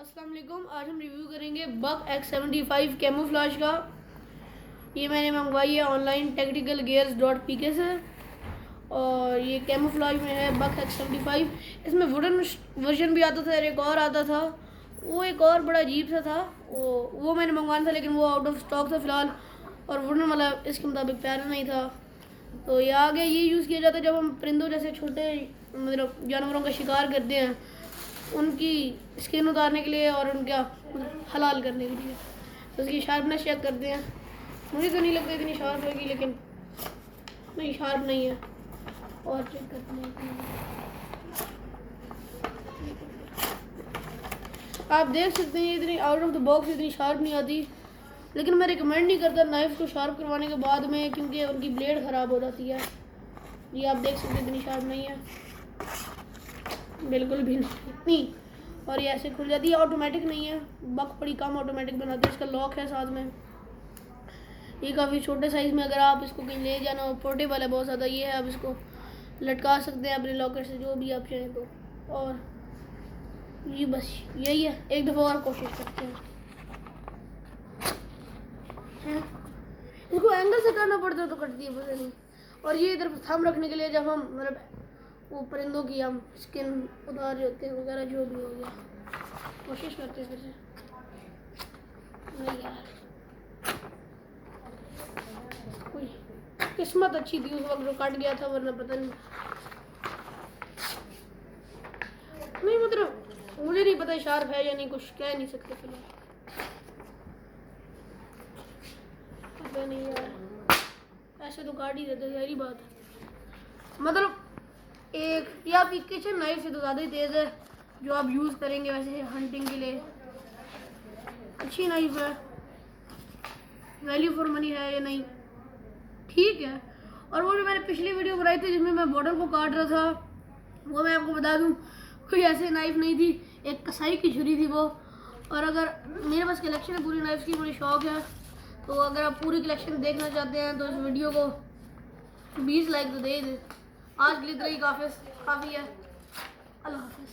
अस्सलाम वालेकुम। आज हम रिव्यू करेंगे बक X75 कैमोफ्लेज का। ये मैंने मंगवाई है ऑनलाइन tacticalgears.pk से और ये कैमोफ्लेज में है बक X75। इसमें वुडन वर्जन भी आता था और एक और आता था, वो एक और बड़ा अजीब सा था, वो मैंने मंगवाना था लेकिन वो आउट ऑफ स्टॉक था फ़िलहाल, और वुडन वाला इसके मुताबिक प्यारा नहीं था। तो ये आगे ये यूज़ किया जाता है जब हम परिंदों जैसे छोटे मतलब जानवरों का शिकार करते हैं, उनकी स्किन उतारने के लिए और उनका हलाल करने के लिए। तो उसकी शार्पनेस चेक करते हैं। मुझे तो नहीं लगता इतनी शार्प होगी, लेकिन नहीं, शार्प नहीं है। और चेक करते हैं, आप देख सकते हैं इतनी आउट ऑफ द बॉक्स इतनी शार्प नहीं आती, लेकिन मैं रिकमेंड नहीं करता नाइफ को शार्प करवाने के बाद में, क्योंकि उनकी ब्लेड ख़राब हो जाती है। ये आप देख सकते हैं इतनी शार्प नहीं है, बिल्कुल भी नहीं इतनी, और ये ऐसे खुल जाती है। ऑटोमेटिक नहीं है, बक बड़ी कम ऑटोमेटिक बनाती है। इसका लॉक है साथ में। ये काफ़ी छोटे साइज़ में, अगर आप इसको कहीं ले जाना हो, पोर्टेबल है बहुत ज़्यादा। ये है, आप इसको लटका सकते हैं अपने लॉकर से जो भी आप चाहें तो। और ये बस यही है, एक दफ़ा और कोशिश करते हैं। इसको एंगल से करना पड़ता है तो कटती है, पता नहीं। और ये इधर थंब रखने के लिए, जब हम मतलब वो परिंदों की हम स्किन उतार रहे होते हैं वगैरह, जो भी हो गया। कोशिश करते हैं फिर से। नहीं यार, कोई किस्मत अच्छी थी उस वक्त जो कट गया था, वरना पता नहीं। नहीं मतलब मुझे नहीं पता शार्प है या नहीं, कुछ कह नहीं सकते फिलहाल, पता नहीं यार। ऐसे तो काट ही देते, सारी बात है। मतलब एक या आपकी किचन नाइफ से तो ज़्यादा ही तेज़ है, जो आप यूज़ करेंगे वैसे हंटिंग के लिए। अच्छी नाइफ है, वैल्यू फॉर मनी है या नहीं, ठीक है। और वो जो मैंने पिछली वीडियो बनाई थी जिसमें मैं बॉर्डर को काट रहा था, वो मैं आपको बता दूं कोई ऐसी नाइफ नहीं थी, एक कसाई की छुरी थी वो। और अगर मेरे पास कलेक्शन है पूरी नाइफ की, मुझे शौक है, तो अगर आप पूरी कलेक्शन देखना चाहते हैं तो इस वीडियो को 20 लाइक तो दे दें। आज के लिए इतना ही काफ़ी है। अल्लाह हाफ़िज़।